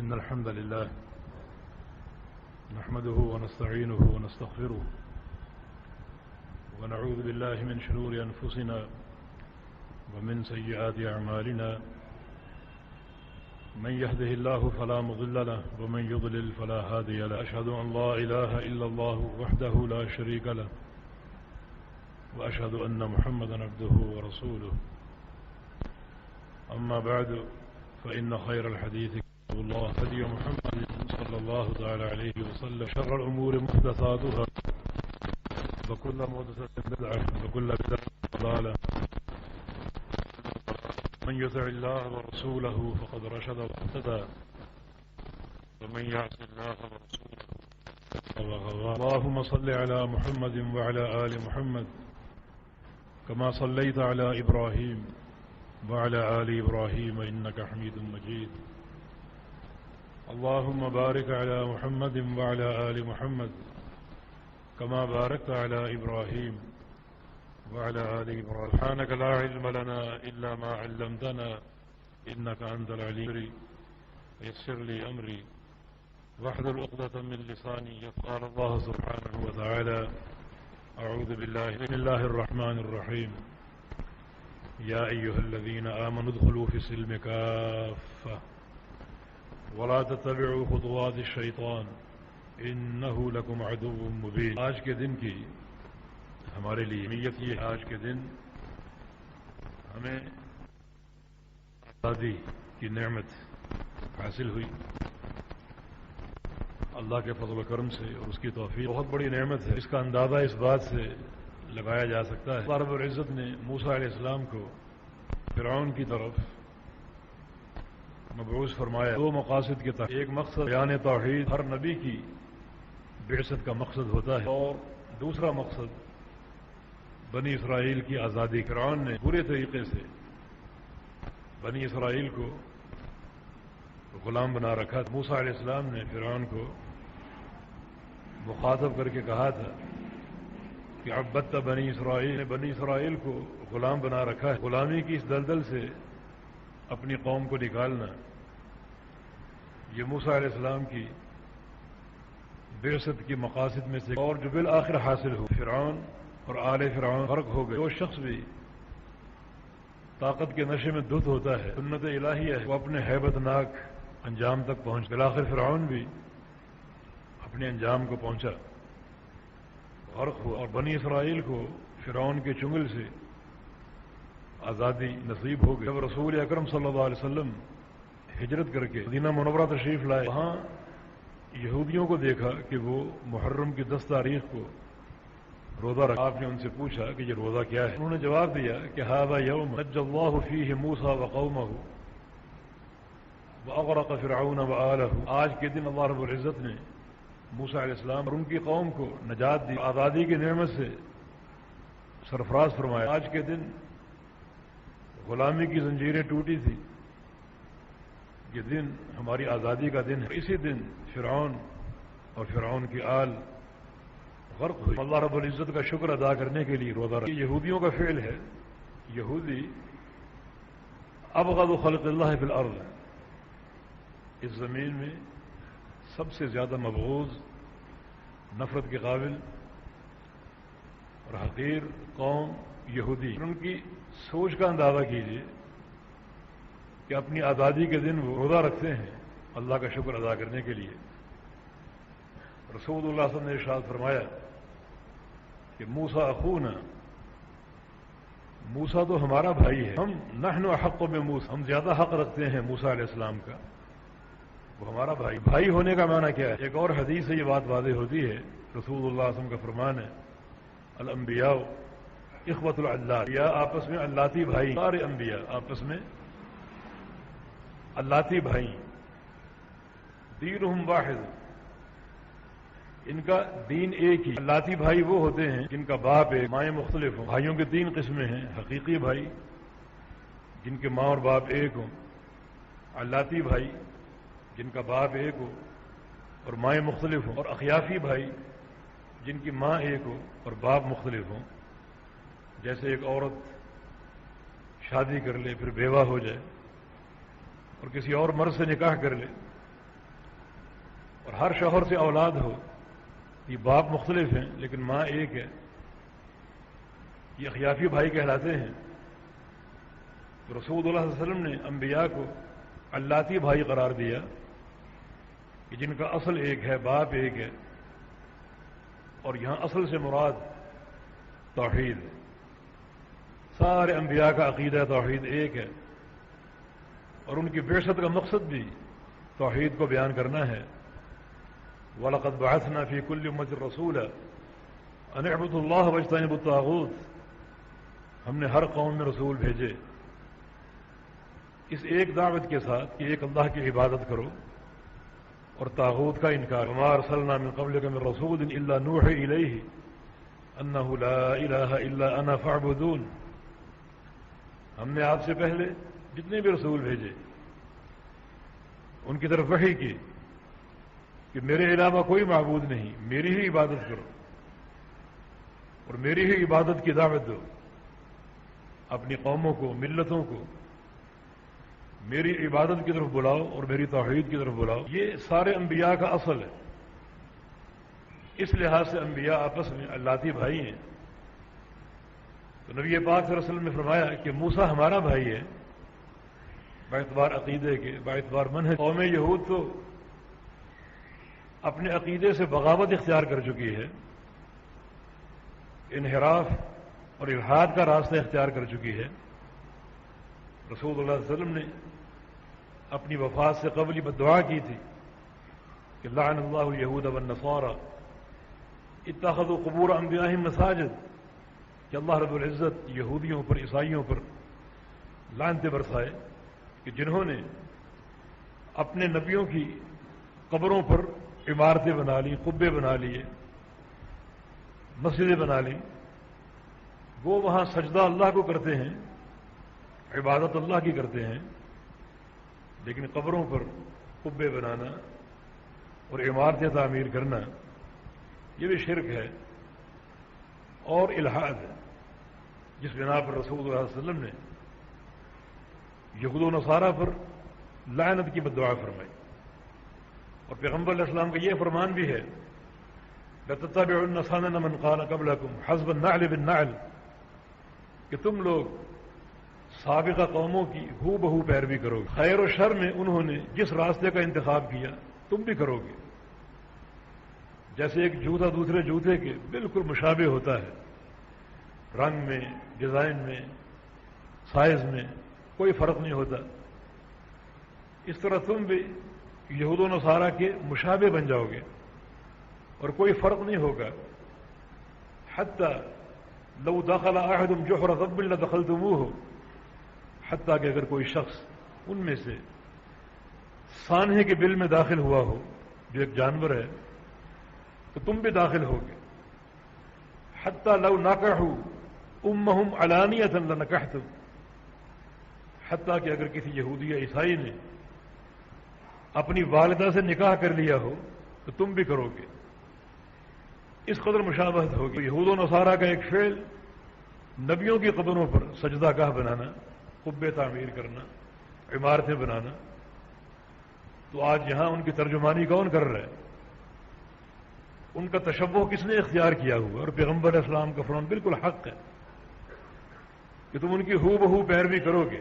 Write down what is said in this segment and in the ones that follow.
إن الحمد لله نحمده ونستعينه ونستغفره ونعوذ بالله من شرور أنفسنا ومن سيئات أعمالنا من يهده الله فلا مضل له ومن يضلل فلا هادي له أشهد أن لا إله إلا الله وحده لا شريك له وأشهد أن محمدا عبده ورسوله أما بعد فإن خير الحديث كتاب الله هدي محمد صلى الله تعالى عليه وسلم شر الأمور محدثاتها وكل محدثة بدعة وكل بدعة ضلالة من يطع الله ورسوله فقد رشد واهتدى ومن يعص الله ورسوله فغوى. اللهم صل على محمد وعلى آل محمد كما صليت على إبراهيم وعلى آل إبراهيم إنك حميد مجيد. اللهم بارك على محمد وعلى آل محمد كما باركت على إبراهيم وعلى آل إبراهيم. سبحانك لا علم لنا إلا ما علمتنا إنك أنت العليم. يسر لي أمري واحلل عقدة من لساني قال الله سبحانه وتعالى أعوذ بالله بسم الله الرحمن الرحيم يا أيها الذين آمنوا ادخلوا في السلم كافة ولا تتبعوا خطوات الشيطان إنه لكم عدو مبين. آج کے دن کی ہمارے لیے اہمیت یہ آج کے دن ہمیں آزادی کی نعمت حاصل ہوئی اللہ کے فضل و کرم سے اور اس کی توفیق بہت بڑی نعمت ہے. اس کا اندازہ اس بات سے لگایا جا سکتا ہے اللہ رب العزت نے موسیٰ علیہ السلام کو فرعون کی طرف مبعوث فرمایا دو مقاصد کے تحت. ایک مقصد بیان توحید ہر نبی کی بعثت کا مقصد ہوتا ہے اور دوسرا مقصد بنی اسرائیل کی آزادی. فرعون نے پورے طریقے سے بنی اسرائیل کو غلام بنا رکھا. موسیٰ علیہ السلام نے فرعون کو مخاطب کر کے کہا تھا کہ عبدت بنی اسرائیل نے بنی اسرائیل کو غلام بنا رکھا ہے. غلامی کی اس دلدل سے اپنی قوم کو نکالنا یہ موسیٰ علیہ السلام کی بعثت کی مقاصد میں سے اور جو بالآخر حاصل ہو. فرعون اور آل فرعون فرق ہو گئے. جو شخص بھی طاقت کے نشے میں دھت ہوتا ہے سنت الہیہ ہے وہ اپنے ہیبت ناک انجام تک پہنچ. بالآخر فرعون بھی اپنے انجام کو پہنچا غرق ہوا اور بنی اسرائیل کو فرعون کے چنگل سے آزادی نصیب ہو گئی. جب رسول اکرم صلی اللہ علیہ وسلم ہجرت کر کے مدینہ منورہ تشریف لائے وہاں یہودیوں کو دیکھا کہ وہ محرم کی 10 تاریخ کو روزہ رکھا. آپ نے ان سے پوچھا کہ یہ روزہ کیا ہے؟ انہوں نے جواب دیا کہ ھذا یوم نجى الله فيه موسى وقومه واغرق فرعون وآلہ. آج کے دن اللہ رب العزت نے موسیٰ علیہ السلام اور ان کی قوم کو نجات دی آزادی کی نعمت سے سرفراز فرمایا. آج کے دن غلامی کی زنجیریں ٹوٹی تھی. یہ دن ہماری آزادی کا دن ہے. اسی دن فرعون اور فرعون کی آل غرق ہوئی. اللہ رب العزت کا شکر ادا کرنے کے لیے روزہ رکھا. یہودیوں کا فعل ہے. یہودی ابغض خلق اللہ فی الارض اس زمین میں سب سے زیادہ مبغوض نفرت کے قابل اور حقیر قوم یہودی. ان کی سوچ کا اندازہ کیجیے کہ اپنی آزادی کے دن وہ روزہ رکھتے ہیں اللہ کا شکر ادا کرنے کے لیے. رسول اللہ صلی اللہ علیہ وسلم نے ارشاد فرمایا کہ موسیٰ اخونا موسیٰ تو ہمارا بھائی ہے. ہم نحن احق بموسیٰ ہم زیادہ حق رکھتے ہیں موسیٰ علیہ السلام کا. وہ ہمارا بھائی. بھائی ہونے کا معنی کیا ہے؟ ایک اور حدیث سے یہ بات واضح ہوتی ہے. رسول اللہ صلی اللہ علیہ وسلم کا فرمان ہے الانبیاء اخوۃ العلات. یا آپس میں علاتی بھائی. سارے انبیاء آپس میں علاتی بھائی. دینہم واحد ان کا دین ایک ہی. علاتی بھائی وہ ہوتے ہیں جن کا باپ ایک مائیں مختلف ہوں. بھائیوں کے 3 قسمیں ہیں. حقیقی بھائی جن کے ماں اور باپ ایک ہوں. علاتی بھائی جن کا باپ ایک ہو اور مائیں مختلف ہوں. اور اخیافی بھائی جن کی ماں ایک ہو اور باپ مختلف ہوں. جیسے ایک عورت شادی کر لے پھر بیوہ ہو جائے اور کسی اور مرد سے نکاح کر لے اور ہر شوہر سے اولاد ہو، یہ باپ مختلف ہیں لیکن ماں ایک ہے، یہ اخیافی بھائی کہلاتے ہیں. تو رسول اللہ صلی اللہ علیہ وسلم نے انبیاء کو اللاتی بھائی قرار دیا کہ جن کا اصل ایک ہے، باپ ایک ہے. اور یہاں اصل سے مراد توحید ہے. سارے انبیاء کا عقیدہ توحید ایک ہے، اور ان کی بعثت کا مقصد بھی توحید کو بیان کرنا ہے. وَلَقَدْ بَعَثْنَا فِي كُلِّ أُمَّةٍ رَسُولًا أَنِ اعْبُدُوا اللَّهَ وَاجْتَنِبُوا الطَّاغُوتَ. ہم نے ہر قوم میں رسول بھیجے اس ایک دعوت کے ساتھ کہ ایک اللہ کی عبادت کرو اور طاغوت کا انکار. وَمَا أَرْسَلْنَا مِن قَبْلِكَ مِن رَّسُولٍ إِلَّا نُوحِي إِلَيْهِ أَنَّهُ لَا إِلَٰهَ إِلَّا أَنَا فَاعْبُدُونِ. ہم نے آپ سے پہلے جتنے بھی رسول بھیجے ان کی طرف وحی کی کہ میرے علاوہ کوئی معبود نہیں، میری ہی عبادت کرو اور میری ہی عبادت کی دعوت دو. اپنی قوموں کو، ملتوں کو میری عبادت کی طرف بلاؤ اور میری توحید کی طرف بلاؤ. یہ سارے انبیاء کا اصل ہے. اس لحاظ سے انبیاء آپس میں اللاتی بھائی ہیں. تو نبی پاک صلی اللہ علیہ وسلم نے فرمایا کہ موسیٰ ہمارا بھائی ہے باعتبار عقیدے کے، باعتبار منہج. قوم یہود تو اپنے عقیدے سے بغاوت اختیار کر چکی ہے، انحراف اور الحاد کا راستہ اختیار کر چکی ہے. رسول اللہ صلی اللہ علیہ وسلم نے اپنی وفات سے قبل بد دعا کی تھی کہ لعن اللہ الیہود والنصارى اتخذوا قبور انبیائہم مساجد، کہ اللہ رب العزت یہودیوں پر، عیسائیوں پر لعنتیں برسائے کہ جنہوں نے اپنے نبیوں کی قبروں پر عمارتیں بنا لی، قبے بنا لیے، مسجدیں بنا لی. وہ وہاں سجدہ اللہ کو کرتے ہیں، عبادت اللہ کی کرتے ہیں، لیکن قبروں پر قبے بنانا اور عمارتیں تعمیر کرنا یہ بھی شرک ہے اور الحاد ہے، جس بنا پر رسول اللہ صلی اللہ علیہ وسلم نے یہود و نصارہ پر لعنت کی بد دعا فرمائی. اور پیغمبر علیہ السلام کا یہ فرمان بھی ہے لَتَتَّبِعُنَّ سَنَنَ مَنْ قَالَ قَبْلَكُمْ حَسْبَ النَّعْلِ بِالنَّعْلِ، کہ تم لوگ سابقہ قوموں کی ہو بہو پیروی کرو گے. خیر و شر میں انہوں نے جس راستے کا انتخاب کیا تم بھی کرو گے. جیسے ایک جوتا دوسرے جوتے کے بالکل مشابہ ہوتا ہے، رنگ میں، ڈیزائن میں، سائز میں کوئی فرق نہیں ہوتا، اس طرح تم بھی یہود و نصارہ کے مشابہ بن جاؤ گے اور کوئی فرق نہیں ہوگا. حتی لو دخل احدم جحر ذب لدخلتموہ، حتیٰ کہ اگر کوئی شخص ان میں سے سانحے کے بل میں داخل ہوا ہو جو ایک جانور ہے تو تم بھی داخل ہوگے. حتیٰ لو نکحوا امہم علانیۃ لنکحتم، حتیٰ کہ اگر کسی یہودی یا عیسائی نے اپنی والدہ سے نکاح کر لیا ہو تو تم بھی کرو گے. اس قدر مشابہت ہوگی. یہود و نصارہ کا ایک فعل نبیوں کی قبروں پر سجدہ گاہ بنانا، قبے تعمیر کرنا، عمارتیں بنانا، تو آج یہاں ان کی ترجمانی کون کر رہا ہے؟ ان کا تشبہ کس نے اختیار کیا ہوا؟ اور پیغمبر علیہ السلام کا فرمان بالکل حق ہے کہ تم ان کی ہو بہو پیروی کرو گے.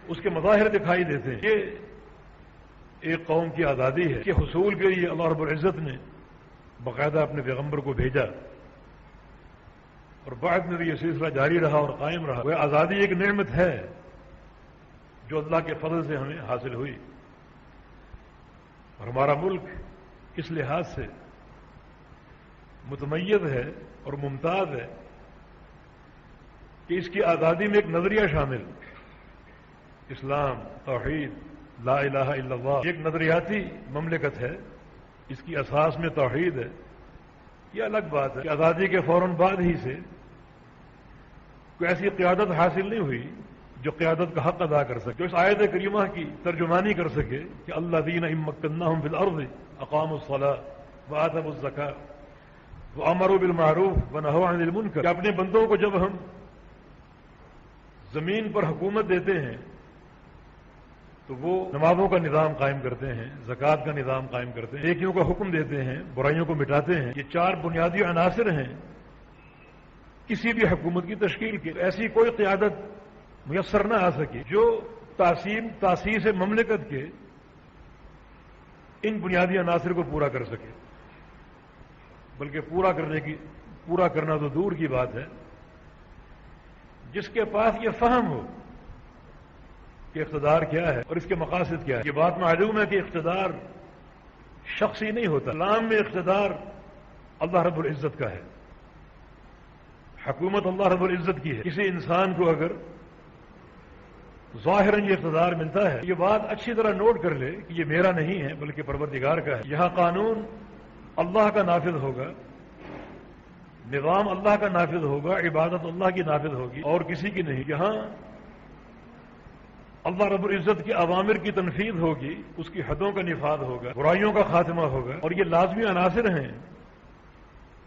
اس کے مظاہر دکھائی دیتے ہیں. یہ ایک قوم کی آزادی ہے کہ حصول کے لیے اللہ رب العزت نے باقاعدہ اپنے پیغمبر کو بھیجا اور بعد میں بھی یہ سلسلہ جاری رہا اور قائم رہا. وہ آزادی ایک نعمت ہے جو اللہ کے فضل سے ہمیں حاصل ہوئی، اور ہمارا ملک اس لحاظ سے متمیز ہے اور ممتاز ہے کہ اس کی آزادی میں ایک نظریہ شامل، اسلام، توحید، لا الہ الا اللہ. ایک نظریاتی مملکت ہے، اس کی اساس میں توحید ہے. یہ الگ بات ہے کہ آزادی کے فوراً بعد ہی سے کوئی ایسی قیادت حاصل نہیں ہوئی جو قیادت کا حق ادا کر سکے، جو اس آیت کریمہ کی ترجمانی کر سکے کہ الذین ان مکناہم فی الارض اقاموا الصلاۃ وآتوا الزکاۃ وامروا بالمعروف ونہوا عن المنکر. کہ اپنے بندوں کو جب ہم زمین پر حکومت دیتے ہیں تو وہ نمازوں کا نظام قائم کرتے ہیں، زکوٰۃ کا نظام قائم کرتے ہیں، نیکیوں کا حکم دیتے ہیں، برائیوں کو مٹاتے ہیں۔ یہ 4 بنیادی عناصر ہیں کسی بھی حکومت کی تشکیل کے۔ ایسی کوئی قیادت میسر نہ آ سکی جو تاسیس مملکت کے ان بنیادی عناصر کو پورا کر سکے، بلکہ پورا کرنا تو دور کی بات ہے، جس کے پاس یہ فہم ہو کہ اقتدار کیا ہے اور اس کے مقاصد کیا ہے۔ یہ بات معلوم ہے کہ اقتدار شخصی نہیں ہوتا، اسلام میں اقتدار اللہ رب العزت کا ہے، حکومت اللہ رب العزت کی ہے۔ کسی انسان کو اگر ظاہراً یہ اقتدار ملتا ہے، یہ بات اچھی طرح نوٹ کر لے کہ یہ میرا نہیں ہے بلکہ پروردگار کا ہے۔ یہاں قانون اللہ کا نافذ ہوگا، نظام اللہ کا نافذ ہوگا، عبادت اللہ کی نافذ ہوگی اور کسی کی نہیں۔ یہاں اللہ رب العزت کی اوامر کی تنفیذ ہوگی، اس کی حدوں کا نفاذ ہوگا، برائیوں کا خاتمہ ہوگا، اور یہ لازمی عناصر ہیں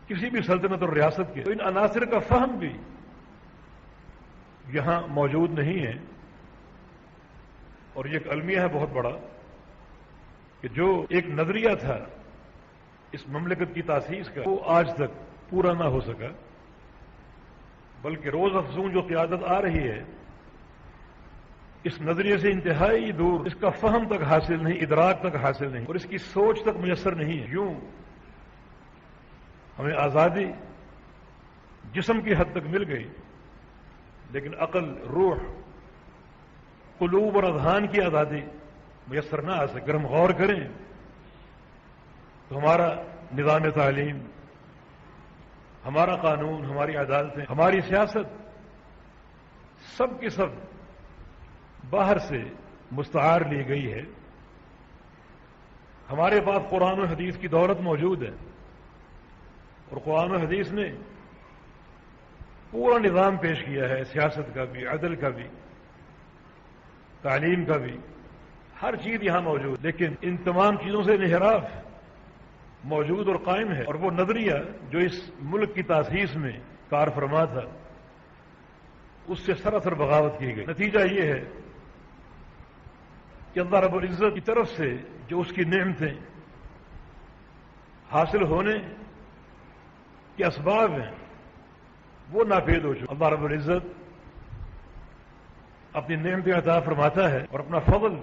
کسی بھی سلطنت اور ریاست کے۔ تو ان عناصر کا فہم بھی یہاں موجود نہیں ہے، اور یہ ایک المیہ ہے بہت بڑا کہ جو ایک نظریہ تھا اس مملکت کی تاسیس کا، وہ آج تک پورا نہ ہو سکا، بلکہ روز افزوں جو قیادت آ رہی ہے اس نظریے سے انتہائی دور، اس کا فہم تک حاصل نہیں، ادراک تک حاصل نہیں، اور اس کی سوچ تک میسر نہیں ہے۔ یوں ہمیں آزادی جسم کی حد تک مل گئی، لیکن عقل، روح، قلوب اور اذہان کی آزادی میسر نہ آ سکے۔ اگر ہم غور کریں تو ہمارا نظام تعلیم، ہمارا قانون، ہماری عدالتیں، ہماری سیاست سب کی سب باہر سے مستعار لی گئی ہے۔ ہمارے پاس قرآن و حدیث کی دولت موجود ہے، اور قرآن و حدیث نے پورا نظام پیش کیا ہے، سیاست کا بھی، عدل کا بھی، تعلیم کا بھی، ہر چیز یہاں موجود، لیکن ان تمام چیزوں سے انحراف موجود اور قائم ہے۔ اور وہ نظریہ جو اس ملک کی تاسیس میں کار فرما تھا، اس سے سراسر بغاوت کی گئی۔ نتیجہ یہ ہے کہ اللہ رب العزت کی طرف سے جو اس کی نعمتیں حاصل ہونے کے اسباب ہیں وہ ناپید ہو چکے۔ اللہ رب العزت اپنی نعمتیں عطا فرماتا ہے اور اپنا فضل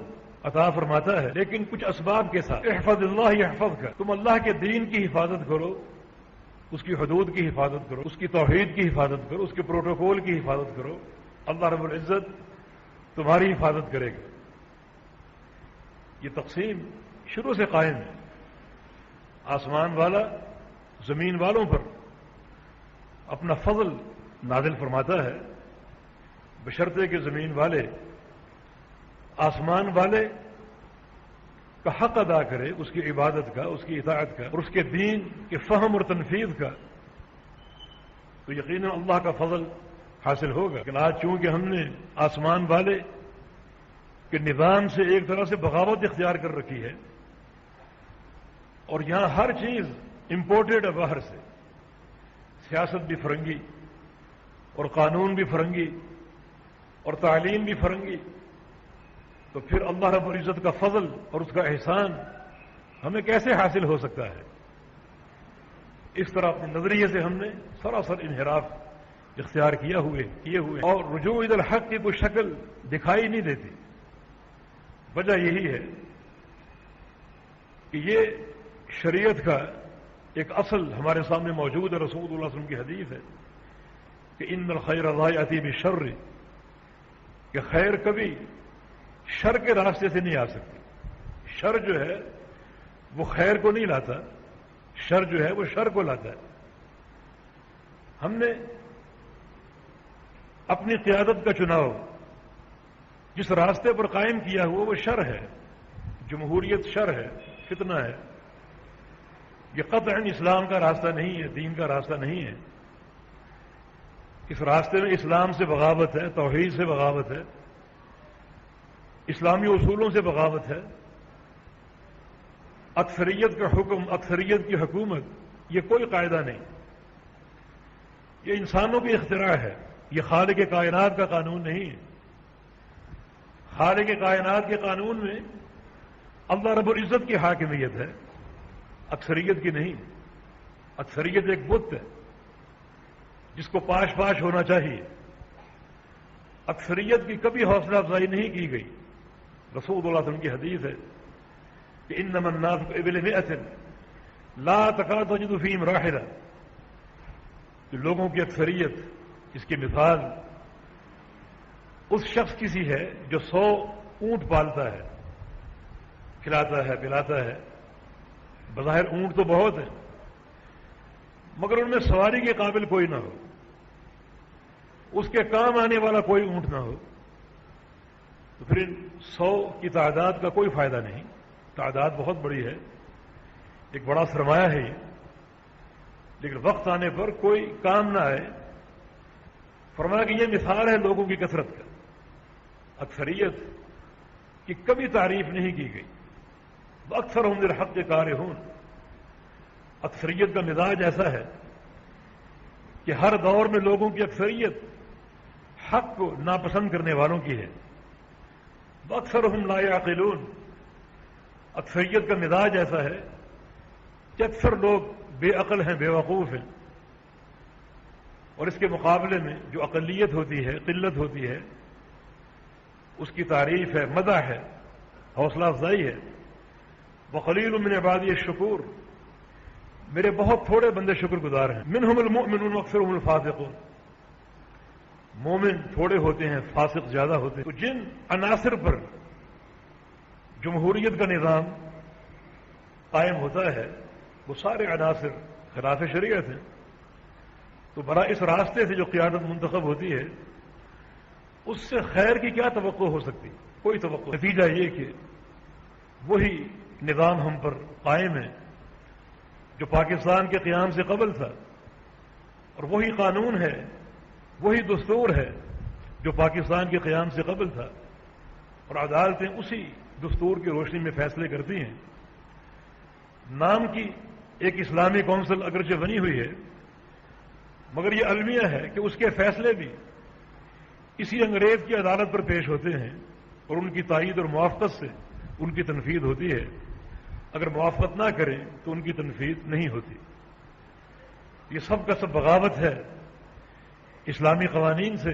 عطا فرماتا ہے، لیکن کچھ اسباب کے ساتھ۔ احفظ اللہ یحفظک، تم اللہ کے دین کی حفاظت کرو، اس کی حدود کی حفاظت کرو، اس کی توحید کی حفاظت کرو، اس کے پروٹوکول کی حفاظت کرو، اللہ رب العزت تمہاری حفاظت کرے گا۔ یہ تقسیم شروع سے قائم ہے، آسمان والا زمین والوں پر اپنا فضل نازل فرماتا ہے، بشرطے کہ زمین والے آسمان والے کا حق ادا کرے، اس کی عبادت کا، اس کی اطاعت کا، اور اس کے دین کے فہم اور تنفیذ کا، تو یقیناً اللہ کا فضل حاصل ہوگا۔ لیکن آج چونکہ ہم نے آسمان والے کے نظام سے ایک طرح سے بغاوت اختیار کر رکھی ہے، اور یہاں ہر چیز امپورٹڈ ہے باہر سے، سیاست بھی فرنگی، اور قانون بھی فرنگی، اور تعلیم بھی فرنگی، تو پھر اللہ رب العزت کا فضل اور اس کا احسان ہمیں کیسے حاصل ہو سکتا ہے؟ اس طرح اپنے نظریے سے ہم نے سراسر انحراف اختیار کیے ہوئے، اور رجوع الی الحق کی کوئی شکل دکھائی نہیں دیتی۔ وجہ یہی ہے کہ یہ شریعت کا ایک اصل ہمارے سامنے موجود ہے، رسول اللہ صلی اللہ علیہ وسلم کی حدیث ہے کہ ان الخیر لا یأتی بالشر، کہ خیر کبھی شر کے راستے سے نہیں آ سکتی۔ شر جو ہے وہ خیر کو نہیں لاتا، شر جو ہے وہ شر کو لاتا ہے۔ ہم نے اپنی قیادت کا چناؤ جس راستے پر قائم کیا ہوا وہ شر ہے، جمہوریت شر ہے، فتنہ ہے، یہ قطعاً اسلام کا راستہ نہیں ہے، دین کا راستہ نہیں ہے۔ اس راستے میں اسلام سے بغاوت ہے، توحید سے بغاوت ہے، اسلامی اصولوں سے بغاوت ہے، اکثریت کا حکم، اکثریت کی حکومت، یہ کوئی قاعدہ نہیں، یہ انسانوں کی اختراع ہے، یہ خالق کائنات کا قانون نہیں ہے۔ خالق کائنات کے قانون میں اللہ رب العزت کی حاکمیت ہے، اکثریت کی نہیں۔ اکثریت ایک بت ہے جس کو پاش پاش ہونا چاہیے۔ اکثریت کی کبھی حوصلہ افزائی نہیں کی گئی۔ رسول اللہ صلی اللہ علیہ وسلم کی حدیث ہے کہ انما الناس بإبل مئة لا تکاد تجد فیہم راحلہ، کہ لوگوں کی اکثریت، اس کی مثال اس شخص کی سی ہے جو 100 اونٹ پالتا ہے، کھلاتا ہے پلاتا ہے۔ بظاہر اونٹ تو بہت ہیں مگر ان میں سواری کے قابل کوئی نہ ہو، اس کے کام آنے والا کوئی اونٹ نہ ہو، تو پھر 100 کی تعداد کا کوئی فائدہ نہیں۔ تعداد بہت بڑی ہے، ایک بڑا سرمایہ ہے یہ، لیکن وقت آنے پر کوئی کام نہ آئے۔ فرمایا کہ یہ مثال ہے لوگوں کی کثرت کا۔ اکثریت کی کبھی تعریف نہیں کی گئی۔ اکثر ہم للحق کارہون، اکثریت کا مزاج ایسا ہے کہ ہر دور میں لوگوں کی اکثریت حق کو ناپسند کرنے والوں کی ہے۔ اکثر ہم لا یعقلون، اکثریت کا مزاج ایسا ہے کہ اکثر لوگ بے عقل ہیں، بے وقوف ہیں۔ اور اس کے مقابلے میں جو اقلیت ہوتی ہے، قلت ہوتی ہے، اس کی تعریف ہے، مدح ہے، حوصلہ افزائی ہے۔ وقلیل من عبادی الشکور، میرے بہت تھوڑے بندے شکر گزار ہیں۔ منہم المؤمنون واکثرهم الفاسقون، مومن تھوڑے ہوتے ہیں، فاسق زیادہ ہوتے ہیں۔ تو جن عناصر پر جمہوریت کا نظام قائم ہوتا ہے وہ سارے عناصر خلاف شریعت ہیں، تو برا اس راستے سے جو قیادت منتخب ہوتی ہے اس سے خیر کی کیا توقع ہو سکتی؟ کوئی توقع۔ نتیجہ یہ کہ وہی نظام ہم پر قائم ہے جو پاکستان کے قیام سے قبل تھا، اور وہی قانون ہے، وہی دستور ہے جو پاکستان کے قیام سے قبل تھا، اور عدالتیں اسی دستور کی روشنی میں فیصلے کرتی ہیں۔ نام کی ایک اسلامی کونسل اگرچہ بنی ہوئی ہے مگر یہ المیہ ہے کہ اس کے فیصلے بھی اسی انگریز کی عدالت پر پیش ہوتے ہیں، اور ان کی تائید اور موافقت سے ان کی تنفیذ ہوتی ہے۔ اگر موافقت نہ کریں تو ان کی تنفیذ نہیں ہوتی۔ یہ سب کا سب بغاوت ہے اسلامی قوانین سے،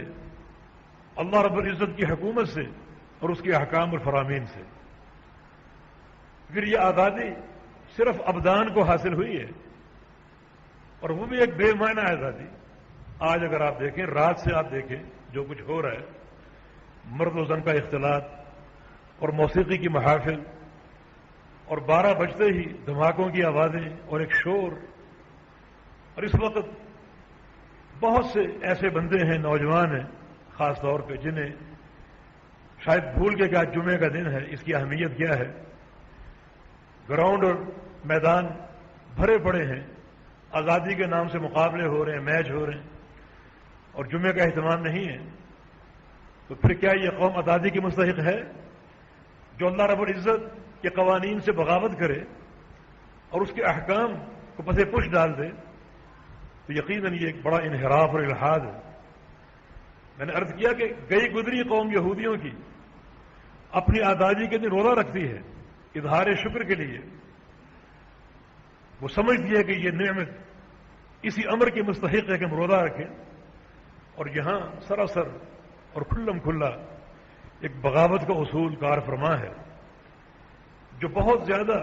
اللہ رب العزت کی حکومت سے اور اس کے احکام اور فرامین سے۔ پھر یہ آزادی صرف ابدان کو حاصل ہوئی ہے، اور وہ بھی ایک بے معنی آزادی۔ آج اگر آپ دیکھیں، رات سے آپ دیکھیں جو کچھ ہو رہا ہے، مرد و زن کا اختلاط اور موسیقی کی محافل، اور 12 بجتے ہی دھماکوں کی آوازیں اور ایک شور۔ اور اس وقت بہت سے ایسے بندے ہیں، نوجوان ہیں خاص طور پہ، جنہیں شاید بھول کے کہ آج جمعے کا دن ہے، اس کی اہمیت کیا ہے۔ گراؤنڈ اور میدان بھرے پڑے ہیں، آزادی کے نام سے مقابلے ہو رہے ہیں، میچ ہو رہے ہیں، اور جمعے کا اہتمام نہیں ہے۔ تو پھر کیا یہ قوم آزادی کی مستحق ہے؟ جو اللہ رب العزت کے قوانین سے بغاوت کرے اور اس کے احکام کو پسے پش ڈال دے، تو یقیناً یہ ایک بڑا انحراف اور الحاد ہے۔ میں نے عرض کیا کہ گئی گزری قوم یہودیوں کی اپنی آزادی کے دن روزہ رکھتی ہے اظہار شکر کے لیے۔ وہ سمجھتی ہے کہ یہ نعمت اسی امر کی مستحق ہے کہ ہم روزہ رکھیں، اور یہاں سراسر اور کھلم کھلا ایک بغاوت کا اصول کار فرما ہے جو بہت زیادہ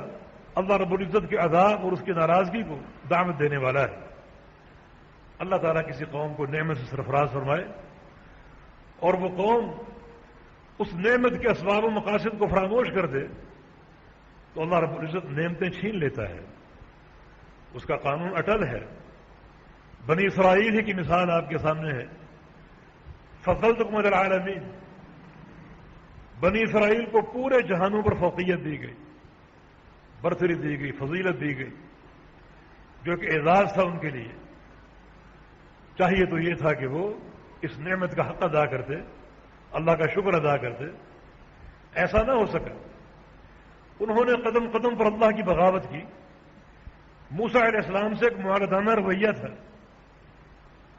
اللہ رب العزت کے عذاب اور اس کی ناراضگی کو دعوت دینے والا ہے۔ اللہ تعالیٰ کسی قوم کو نعمت سے سرفراز فرمائے اور وہ قوم اس نعمت کے اسباب و مقاصد کو فراموش کر دے تو اللہ رب العزت نعمتیں چھین لیتا ہے۔ اس کا قانون اٹل ہے۔ بنی اسرائیل ہی کی مثال آپ کے سامنے ہے۔ فضلتکم علی العالمین، بنی اسرائیل کو پورے جہانوں پر فوقیت دی گئی، برتری دی گئی، فضیلت دی گئی، جو کہ اعزاز تھا ان کے لیے۔ چاہیے تو یہ تھا کہ وہ اس نعمت کا حق ادا کرتے، اللہ کا شکر ادا کرتے، ایسا نہ ہو سکا۔ انہوں نے قدم قدم پر اللہ کی بغاوت کی۔ موسیٰ علیہ السلام سے ایک معاہدانہ رویہ تھا،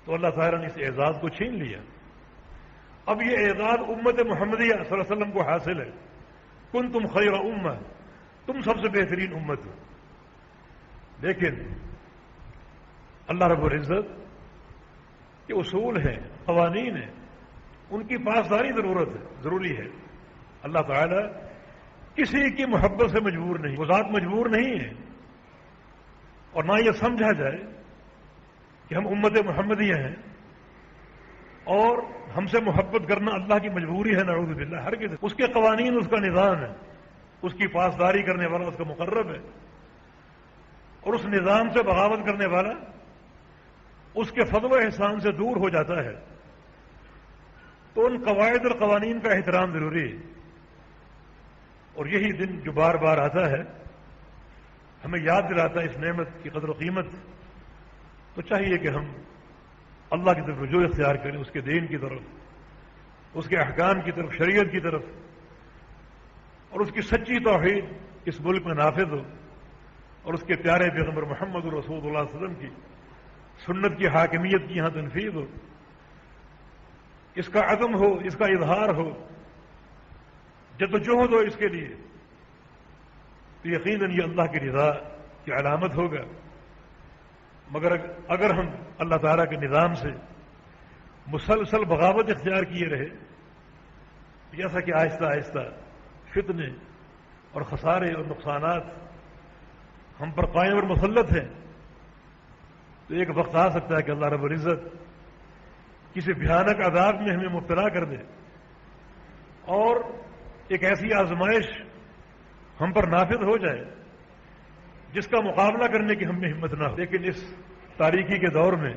تو اللہ تعالیٰ نے اس اعزاز کو چھین لیا۔ اب یہ اعزاز امت محمدیہ صلی اللہ علیہ وسلم کو حاصل ہے، کنتم خیر امہ، تم سب سے بہترین امت ہو۔ لیکن اللہ رب العزت کے اصول ہیں، قوانین ہیں، ان کی پاسداری ضروری ہے۔ اللہ تعالیٰ کسی کی محبت سے مجبور نہیں، وہ ذات مجبور نہیں ہے، اور نہ یہ سمجھا جائے کہ ہم امت محمدیہ ہیں اور ہم سے محبت کرنا اللہ کی مجبوری ہے، نعوذ باللہ، ہرگز۔ اس کے قوانین، اس کا نظام ہے، اس کی پاسداری کرنے والا اس کا مقرب ہے، اور اس نظام سے بغاوت کرنے والا اس کے فضل و احسان سے دور ہو جاتا ہے۔ تو ان قواعد اور قوانین کا احترام ضروری ہے، اور یہی دن جو بار بار آتا ہے ہمیں یاد دلاتا ہے اس نعمت کی قدر و قیمت۔ تو چاہیے کہ ہم اللہ کی طرف رجوع اختیار کریں، اس کے دین کی طرف، اس کے احکام کی طرف، شریعت کی طرف، اور اس کی سچی توحید اس ملک میں نافذ ہو، اور اس کے پیارے پیغمبر محمد رسول اللہ صلی اللہ علیہ وسلم کی سنت کی حاکمیت کی یہاں تنفیذ ہو، اس کا عزم ہو، اس کا اظہار ہو، جدوجہد ہو اس کے لیے، تو یقیناً یہ اللہ کی رضا کی علامت ہوگا۔ مگر اگر ہم اللہ تعالیٰ کے نظام سے مسلسل بغاوت اختیار کیے رہے، جیسا کہ آہستہ آہستہ فتنے اور خسارے اور نقصانات ہم پر قائم اور مسلط ہیں، تو ایک وقت آ سکتا ہے کہ اللہ رب العزت کسی بھیانک عذاب میں ہمیں مبتلا کر دے، اور ایک ایسی آزمائش ہم پر نافذ ہو جائے جس کا مقابلہ کرنے کی ہم میں ہمت نہ ہو۔ لیکن اس تاریکی کے دور میں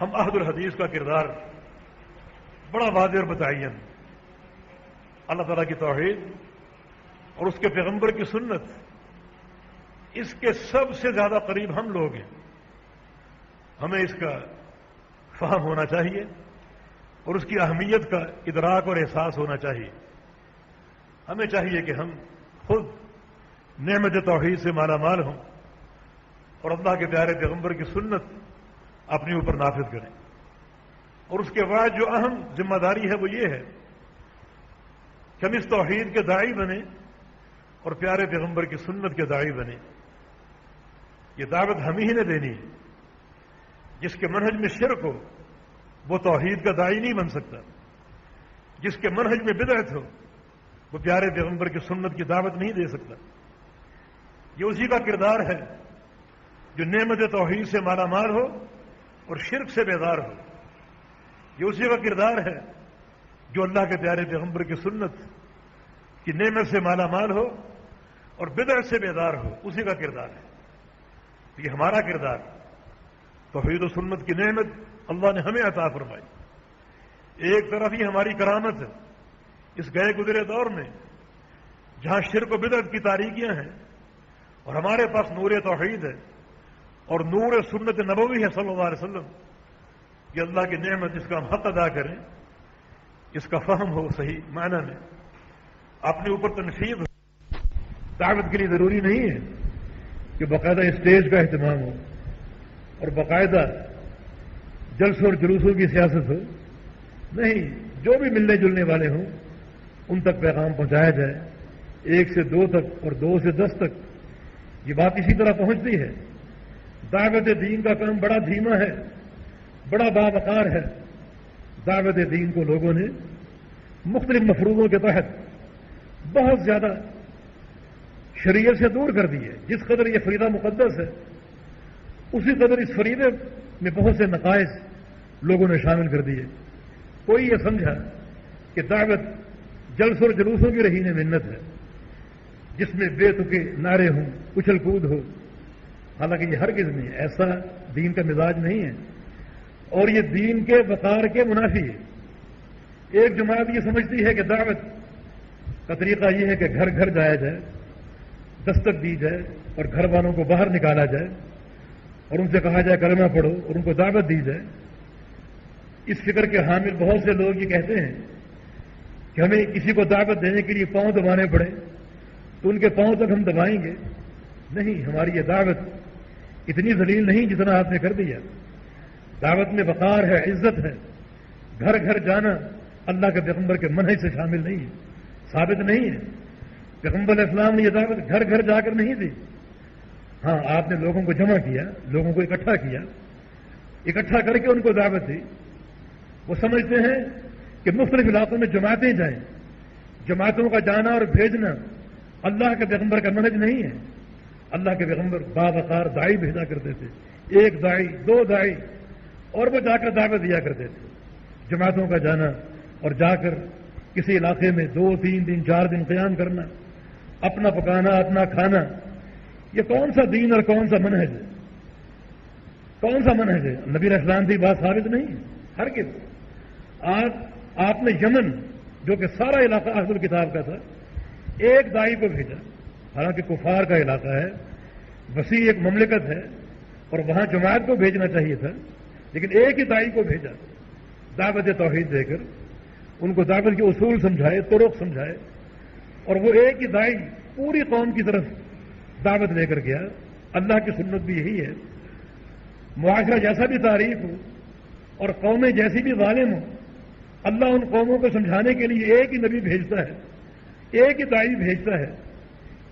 ہم عہد الحدیث کا کردار بڑا واضح اور متعین، اللہ تعالیٰ کی توحید اور اس کے پیغمبر کی سنت، اس کے سب سے زیادہ قریب ہم لوگ ہیں۔ ہمیں اس کا فہم ہونا چاہیے اور اس کی اہمیت کا ادراک اور احساس ہونا چاہیے۔ ہمیں چاہیے کہ ہم خود نعمت توحید سے مالا مال ہوں اور اللہ کے پیارے پیغمبر کی سنت اپنے اوپر نافذ کریں، اور اس کے بعد جو اہم ذمہ داری ہے وہ یہ ہے کہ ہم اس توحید کے داعی بنیں اور پیارے پیغمبر کی سنت کے داعی بنیں۔ یہ دعوت ہم ہی نے دینی ہے۔ جس کے منہج میں شرک ہو وہ توحید کا داعی نہیں بن سکتا، جس کے منہج میں بدعت ہو وہ پیارے پیغمبر کی سنت کی دعوت نہیں دے سکتا۔ یہ اسی کا کردار ہے جو نعمت توحید سے مالا مال ہو اور شرک سے بیدار ہو۔ یہ اسی کا کردار ہے جو اللہ کے پیارے پیغمبر کی سنت کی نعمت سے مالا مال ہو اور بدعت سے بیدار ہو، اسی کا کردار ہے۔ یہ ہمارا کردار، توحید و سنت کی نعمت اللہ نے ہمیں عطا فرمائی۔ ایک طرف ہی ہماری کرامت ہے اس گئے گزرے دور میں جہاں شرک و بدعت کی تاریکیاں ہیں، اور ہمارے پاس نور توحید ہے اور نور سنت نبوی ہے صلی اللہ علیہ وسلم۔ کہ اللہ کی نعمت جس کا ہم حق ادا کریں، اس کا فہم ہو صحیح معنی میں، اپنے اوپر تنفیذ ہو۔ دعوت کے لیے ضروری نہیں ہے کہ باقاعدہ اسٹیج کا اہتمام ہو اور باقاعدہ جلسوں اور جلوسوں کی سیاست ہو، نہیں، جو بھی ملنے جلنے والے ہوں ان تک پیغام پہنچایا جائے، 1 سے 2 تک اور 2 سے 10 تک، یہ بات اسی طرح پہنچتی ہے۔ دعوت دین کا کام بڑا دھیما ہے، بڑا باوقار ہے۔ دعوت دین کو لوگوں نے مختلف مفروضوں کے تحت بہت زیادہ شریعت سے دور کر دی ہے۔ جس قدر یہ فریضہ مقدس ہے اسی قدر اس فریضے میں بہت سے نقائص لوگوں نے شامل کر دیے۔ کوئی یہ سمجھا کہ دعوت جلسوں اور جلوسوں کی رہین منت ہے جس میں بے تکے نعرے ہوں، اچھل کود ہو، حالانکہ یہ ہرگز نہیں، ایسا دین کا مزاج نہیں ہے، اور یہ دین کے وقار کے منافی ہے۔ ایک جماعت یہ سمجھتی ہے کہ دعوت کا طریقہ یہ ہے کہ گھر گھر جایا جائے، دستک دی جائے اور گھر والوں کو باہر نکالا جائے اور ان سے کہا جائے کلمہ پڑھو اور ان کو دعوت دی جائے۔ اس فکر کے حامل بہت سے لوگ یہ کہتے ہیں کہ ہمیں کسی کو دعوت دینے کے لیے پاؤں دبانے پڑے تو ان کے پاؤں تک ہم دبائیں گے۔ نہیں، ہماری یہ دعوت اتنی ذلیل نہیں جتنا آپ نے کر دیا۔ دعوت میں وقار ہے، عزت ہے، گھر گھر جانا اللہ کے پیغمبر کے منہج سے شامل نہیں ہے، ثابت نہیں ہے۔ پیغمبر علیہ السلام نے یہ دعوت گھر گھر جا کر نہیں دی۔ ہاں، آپ نے لوگوں کو جمع کیا، لوگوں کو اکٹھا کیا، اکٹھا کر کے ان کو دعوت دی۔ وہ سمجھتے ہیں کہ مختلف علاقوں میں جماعتیں جائیں، جماعتوں کا جانا اور بھیجنا اللہ کے پیغمبر کا منہج نہیں ہے۔ اللہ کے پیغمبر باوقار داعی بھیجا کرتے تھے، ایک داعی، دو داعی، اور وہ جا کر دعوت دیا کرتے تھے۔ جماعتوں کا جانا اور جا کر کسی علاقے میں 2 3 دن 4 دن قیام کرنا، اپنا پکانا، اپنا کھانا، یہ کون سا دین اور کون سا منہج ہے؟ کون سا منہج ہے؟ نبی علیہ السلام کی بات ثابت نہیں ہے ہرگز۔ آپ نے یمن، جو کہ سارا علاقہ اہل الکتاب کا تھا، ایک داعی کو بھیجا، حالانکہ کفار کا علاقہ ہے، وسیع ایک مملکت ہے، اور وہاں جماعت کو بھیجنا چاہیے تھا، لیکن ایک ہی داعی کو بھیجا دعوت توحید دے کر، ان کو دعوت کے اصول سمجھائے، طرق سمجھائے، اور وہ ایک ہی داعی پوری قوم کی طرف دعوت لے کر گیا۔ اللہ کی سنت بھی یہی ہے، معاشرہ جیسا بھی تعریف ہو اور قومیں جیسی بھی ظالم ہوں، اللہ ان قوموں کو سمجھانے کے لیے ایک ہی نبی بھیجتا ہے، ایک ہی داعی بھیجتا ہے۔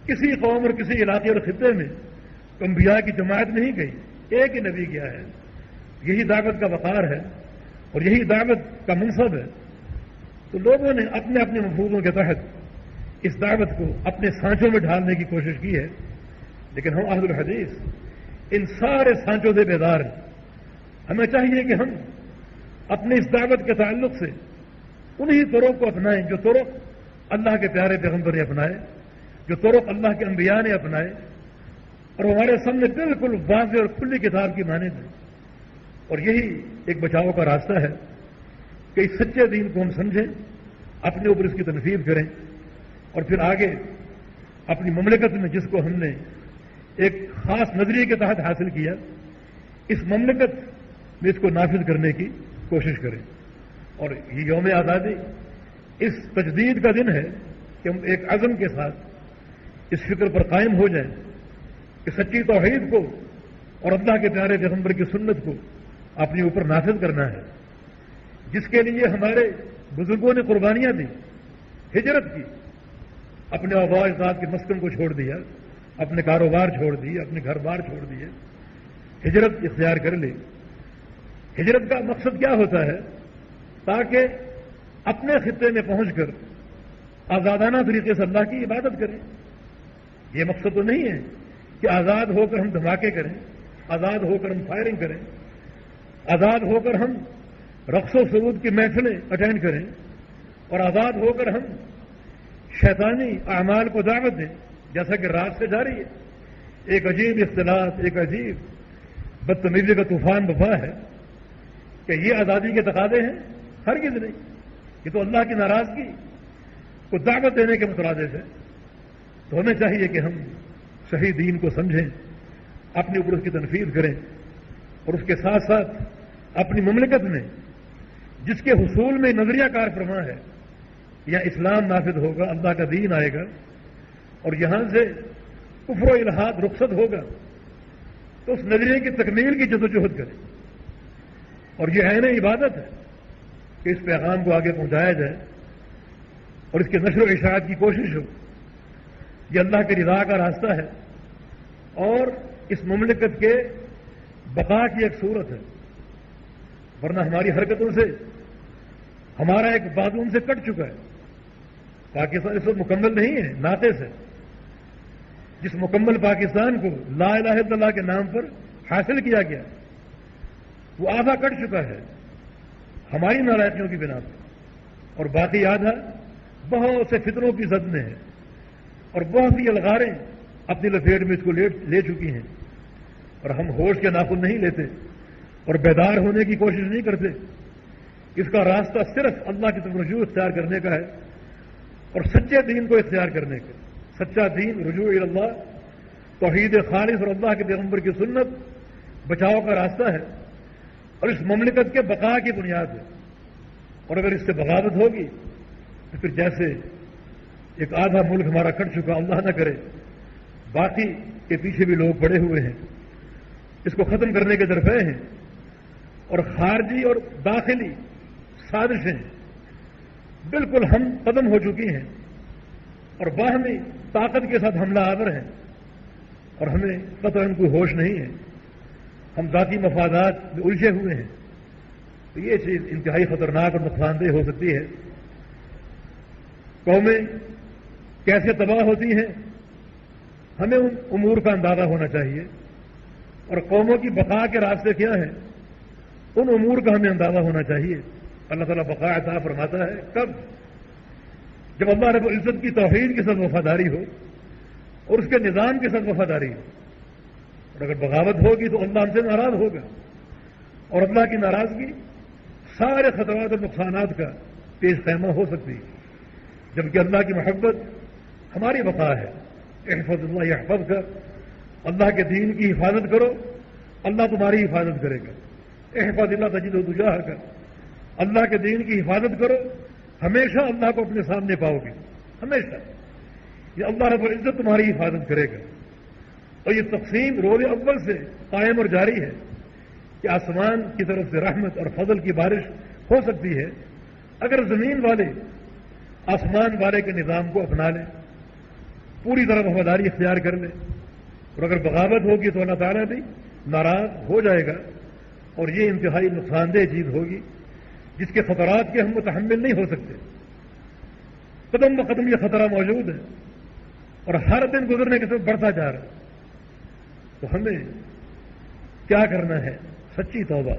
کسی قوم اور کسی علاقے اور خطے میں انبیاء کی جماعت نہیں گئی، ایک ہی نبی گیا ہے۔ یہی دعوت کا وقار ہے اور یہی دعوت کا منصب ہے۔ تو لوگوں نے اپنے اپنے مفہوموں کے تحت اس دعوت کو اپنے سانچوں میں ڈھالنے کی کوشش کی ہے، لیکن ہم اہل الحدیث ان سارے سانچوں سے بیدار ہیں۔ ہمیں چاہیے کہ ہم اپنے اس دعوت کے تعلق سے انہی طرق کو اپنائیں جو طرق اللہ کے پیارے پیغمبر نے اپنائے، جو طرق اللہ کے انبیاء نے اپنائے، اور ہمارے سامنے بالکل واضح اور کھلی کتاب کی مانند ہے۔ اور یہی ایک بچاؤ کا راستہ ہے کہ اس سچے دین کو ہم سمجھیں، اپنے اوپر اس کی تنفیذ کریں، اور پھر آگے اپنی مملکت میں جس کو ہم نے ایک خاص نظریے کے تحت حاصل کیا، اس مملکت میں اس کو نافذ کرنے کی کوشش کریں۔ اور یہ یوم آزادی اس تجدید کا دن ہے کہ ہم ایک عزم کے ساتھ اس فکر پر قائم ہو جائیں کہ سچی توحید کو اور اللہ کے پیارے پیغمبر کی سنت کو اپنے اوپر نافذ کرنا ہے، جس کے لیے ہمارے بزرگوں نے قربانیاں دی، ہجرت کی، اپنے آباء اجداد کے مسکن کو چھوڑ دیا، اپنے کاروبار چھوڑ دیے، اپنے گھر بار چھوڑ دیے، ہجرت اختیار کر لی۔ ہجرت کا مقصد کیا ہوتا ہے؟ تاکہ اپنے خطے میں پہنچ کر آزادانہ طریقے سے اللہ کی عبادت کریں۔ یہ مقصد تو نہیں ہے کہ آزاد ہو کر ہم دھماکے کریں، آزاد ہو کر ہم فائرنگ کریں، آزاد ہو کر ہم رقص و سرود کی محفلیں اٹینڈ کریں، اور آزاد ہو کر ہم شیطانی اعمال کو دعوت دیں، جیسا کہ رات سے جاری ہے۔ ایک عجیب اختلاط، ایک عجیب بدتمیزی کا طوفان بپا ہے کہ یہ آزادی کے تقاضے ہیں؟ ہرگز نہیں، یہ تو اللہ کی ناراضگی کو دعوت دینے کے مترادف ہے۔ تو ہمیں چاہیے کہ ہم صحیح دین کو سمجھیں، اپنے اوپر اس کی تنفیذ کریں، اور اس کے ساتھ ساتھ اپنی مملکت میں جس کے حصول میں نظریہ کار فرما ہے، یا اسلام نافذ ہوگا، اللہ کا دین آئے گا، اور یہاں سے کفر و الحاد رخصت ہوگا، تو اس نظریے کی تکمیل کی جدوجہد کریں۔ اور یہ عین عبادت ہے کہ اس پیغام کو آگے پہنچایا جائے اور اس کے نشر و اشاعت کی کوشش ہو۔ یہ اللہ کی رضا کا راستہ ہے اور اس مملکت کے بقا کی ایک صورت ہے، ورنہ ہماری حرکتوں سے ہمارا ایک بازو ان سے کٹ چکا ہے۔ پاکستان اس وقت مکمل نہیں ہے، ناقص ہے۔ جس مکمل پاکستان کو لا الہ الا اللہ کے نام پر حاصل کیا گیا، وہ آدھا کٹ چکا ہے ہماری نالائقیوں کی بنا پر، اور باقی آدھا بہت سے فطروں کی زد میں ہے، اور بہت سی الغاریں اپنی لپیٹ میں اس کو لے چکی ہیں، اور ہم ہوش کے ناخن نہیں لیتے اور بیدار ہونے کی کوشش نہیں کرتے۔ اس کا راستہ صرف اللہ کی طرف رجوع اختیار کرنے کا ہے اور سچے دین کو اختیار کرنے کا۔ سچا دین رجوع اللہ، توحید خالص اور اللہ کے پیغمبر کی سنت بچاؤ کا راستہ ہے، اور اس مملکت کے بقا کی بنیاد ہے۔ اور اگر اس سے بغاوت ہوگی تو پھر جیسے ایک آدھا ملک ہمارا کٹ چکا، اللہ نہ کرے، باقی کے پیچھے بھی لوگ پڑے ہوئے ہیں، اس کو ختم کرنے کے درپے ہیں، اور خارجی اور داخلی سازشیں بالکل ہم قدم ہو چکی ہیں اور باہمی طاقت کے ساتھ حملہ آور ہیں اور ہمیں قطعاً کوئی ہوش نہیں ہے، ہم ذاتی مفادات میں الجھے ہوئے ہیں، تو یہ چیز انتہائی خطرناک اور نقصان دہ ہو سکتی ہے۔ قومیں کیسے تباہ ہوتی ہیں ہمیں ان امور کا اندازہ ہونا چاہیے، اور قوموں کی بقا کے راستے کیا ہیں ان امور کا ہمیں اندازہ ہونا چاہیے۔ اللہ تعالیٰ بقا عطا فرماتا ہے کب؟ جب اللہ رب العزت کی توحید کے ساتھ وفاداری ہو اور اس کے نظام کے ساتھ وفاداری ہو، اور اگر بغاوت ہوگی تو اللہ ہم سے ناراض ہوگا، اور اللہ کی ناراضگی سارے خطرات اور نقصانات کا پیش خیمہ ہو سکتی ہے، جبکہ اللہ کی محبت ہماری بقا ہے۔ احفظ اللہ یحفظ کا، اللہ کے دین کی حفاظت کرو اللہ تمہاری حفاظت کرے گا۔ احفظ اللہ تجدہ تجاہک کا، اللہ کے دین کی حفاظت کرو ہمیشہ اللہ کو اپنے سامنے پاؤ گے، ہمیشہ یہ اللہ رب العزت تمہاری حفاظت کرے گا۔ اور یہ تقسیم روز اول سے قائم اور جاری ہے کہ آسمان کی طرف سے رحمت اور فضل کی بارش ہو سکتی ہے اگر زمین والے آسمان والے کے نظام کو اپنا لیں، پوری طرح وفاداری اختیار کر لیں، اور اگر بغاوت ہوگی تو اللہ تعالیٰ بھی ناراض ہو جائے گا، اور یہ انتہائی نقصان دہ چیز ہوگی جس کے خطرات کے ہم متحمل نہیں ہو سکتے۔ قدم بقدم یہ خطرہ موجود ہے اور ہر دن گزرنے کے ساتھ بڑھتا جا رہا ہے، تو ہمیں کیا کرنا ہے؟ سچی توبہ،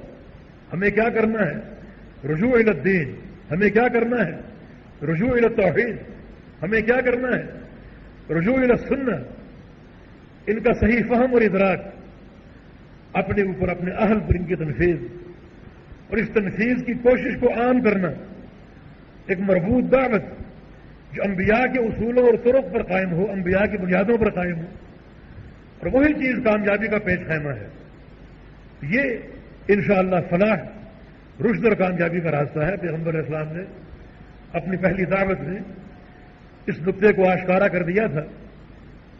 ہمیں کیا کرنا ہے؟ رجوع الی الدین، ہمیں کیا کرنا ہے؟ رجوع الی التوحید، ہمیں کیا کرنا ہے؟ رجوع الی السنہ، ان کا صحیح فہم اور ادراک، اپنے اوپر اپنے اہل پر ان کی تنفیذ، اور اس تنفیذ کی کوشش کو عام کرنا، ایک مربوط دعوت جو انبیاء کے اصولوں اور طرق پر قائم ہو، انبیاء کی بنیادوں پر قائم ہو، اور وہی چیز کامیابی کا پیش خیمہ ہے۔ یہ انشاءاللہ فلاح، رشد اور کامیابی کا راستہ ہے۔ پیغمبر علیہ السلام نے اپنی پہلی دعوت میں اس نقطے کو آشکارا کر دیا تھا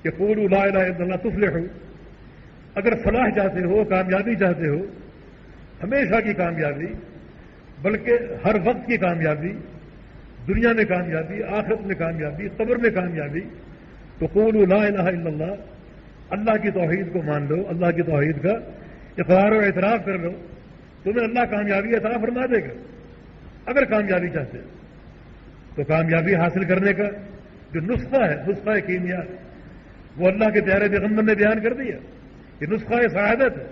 کہ قولوا لا الہ الا اللہ تفلحوا، اگر فلاح چاہتے ہو، کامیابی چاہتے ہو، ہمیشہ کی کامیابی، بلکہ ہر وقت کی کامیابی، دنیا میں کامیابی، آخرت میں کامیابی، قبر میں کامیابی، تو قولوا لا الہ الا اللہ، اللہ کی توحید کو مان لو، اللہ کی توحید کا اقرار و اعتراف کر لو، تمہیں اللہ کامیابی عطا فرما دے گا۔ اگر کامیابی چاہتے ہو تو کامیابی حاصل کرنے کا جو نسخہ ہے، نسخہ کیمیا، وہ اللہ کے پیارے پیغمبر نے بیان کر دیا۔ یہ نسخہ سعادت ہے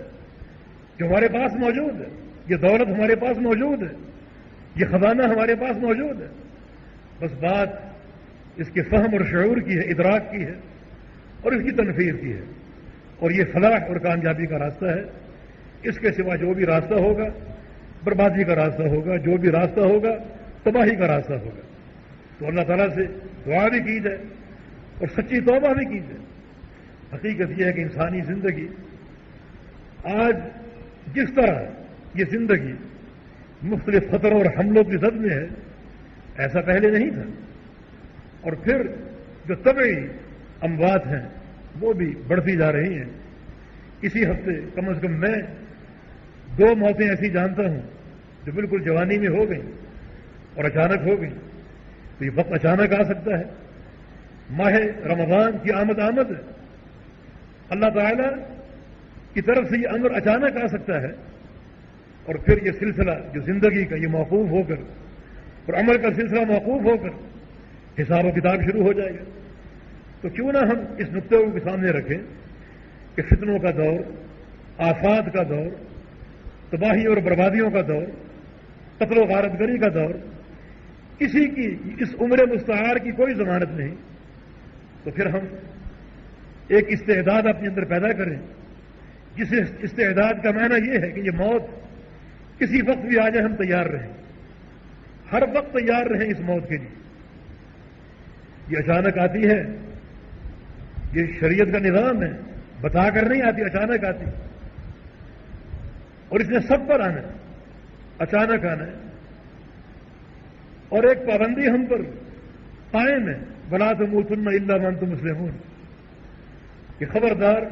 جو ہمارے پاس موجود ہے، یہ دولت ہمارے پاس موجود ہے، یہ خزانہ ہمارے پاس موجود ہے، بس بات اس کے فہم اور شعور کی ہے، ادراک کی ہے، اور اس کی تنفیذ کی ہے، اور یہ فلاح اور کامیابی کا راستہ ہے۔ اس کے سوا جو بھی راستہ ہوگا بربادی کا راستہ ہوگا، جو بھی راستہ ہوگا تباہی کا راستہ ہوگا۔ تو اللہ تعالیٰ سے دعا بھی کی جائے اور سچی توبہ بھی کی جائے۔ حقیقت یہ ہے کہ انسانی زندگی آج جس طرح یہ زندگی مختلف خطروں اور حملوں کی زد میں ہے، ایسا پہلے نہیں تھا، اور پھر جو طبعی اموات ہیں وہ بھی بڑھتی جا رہی ہیں۔ اسی ہفتے کم از کم میں 2 موتیں ایسی جانتا ہوں جو بالکل جوانی میں ہو گئیں اور اچانک ہو گئیں۔ تو یہ وقت اچانک آ سکتا ہے، ماہ رمضان کی آمد ہے، اللہ تعالیٰ کی طرف سے یہ امر اچانک آ سکتا ہے، اور پھر یہ سلسلہ جو زندگی کا یہ موقوف ہو کر اور عمل کا سلسلہ موقوف ہو کر حساب و کتاب شروع ہو جائے گا۔ تو کیوں نہ ہم اس نقطے کو سامنے رکھیں کہ فتنوں کا دور، آفات کا دور، تباہی اور بربادیوں کا دور، قتل و غارت گری کا دور، کسی کی اس عمر مستعار کی کوئی ضمانت نہیں، تو پھر ہم ایک استعداد اپنے اندر پیدا کریں، جس استعداد کا معنی یہ ہے کہ یہ موت کسی وقت بھی آ جائے ہم تیار رہیں، ہر وقت تیار رہیں اس موت کے لیے۔ یہ اچانک آتی ہے، یہ شریعت کا نظام ہے، بتا کر نہیں آتی، اچانک آتی، اور اس نے سب پر آنا ہے، اچانک آنا ہے، اور ایک پابندی ہم پر قائم ہے، وَلَا تَمُوتُنَّ إِلَّا وَأَنْتُمْ مُسْلِمُونَ، کہ خبردار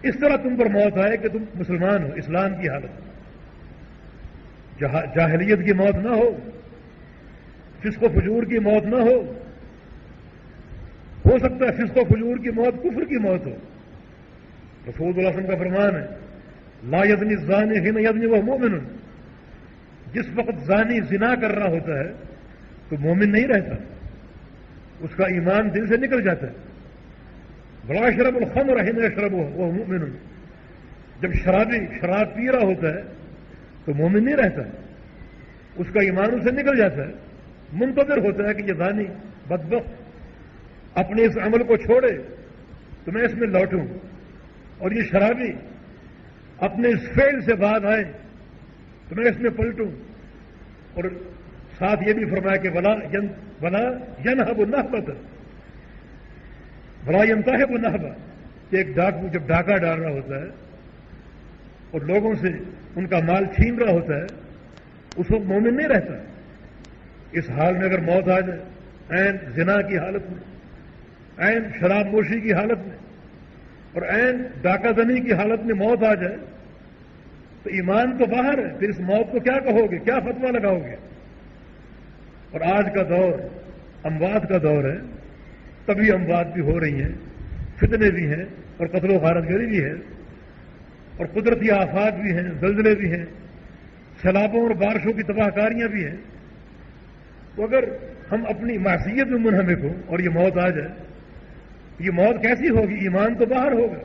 اس طرح تم پر موت آئے کہ تم مسلمان ہو، اسلام کی حالت، جاہلیت کی موت نہ ہو، فسق و فجور کی موت نہ ہو سکتا ہے فسق و فجور کی موت کفر کی موت ہو. رسول اللہ علیہ وسلم کا فرمان ہے لا یزنی الزانی حین یزنی وہو مؤمن. جس وقت زانی زنا کر رہا ہوتا ہے تو مومن نہیں رہتا, اس کا ایمان دل سے نکل جاتا ہے. ولا یشرب الخمر حین یشرب وہو مؤمن. جب شرابی شراب پی رہا ہوتا ہے تو مومن نہیں رہتا, اس کا ایمان اسے نکل جاتا ہے. منتظر ہوتا ہے کہ یہ زانی بدبخت اپنے اس عمل کو چھوڑے تو میں اس میں لوٹوں, اور یہ شرابی اپنے اس فعل سے بعد آئے تو میں اس میں پلٹوں. اور ساتھ یہ بھی فرمایا کہ ولا ینہب النہبۃ ولا ینتہب النہبۃ, کہ ایک ڈاکو جب ڈاکہ ڈال رہا ہوتا ہے اور لوگوں سے ان کا مال چھین رہا ہوتا ہے اس وقت مومن نہیں رہتا. اس حال میں اگر موت آ جائے, عین زنا کی حالت میں, عین شراب نوشی کی حالت میں اور عین ڈاکہ زنی کی حالت میں موت آ جائے تو ایمان تو باہر ہے, پھر اس موت کو کیا کہو گے, کیا فتویٰ لگاؤ گے؟ اور آج کا دور اموات کا دور ہے, تبھی اموات بھی ہو رہی ہیں, فتنے بھی ہیں اور قتل و غارت گری بھی ہے اور قدرتی آفات بھی ہیں, زلزلے بھی ہیں, سیلابوں اور بارشوں کی تباہ کاریاں بھی ہیں. تو اگر ہم اپنی معصیت میں منہمک ہوں اور یہ موت آ جائے, یہ موت کیسی ہوگی؟ ایمان تو باہر ہوگا.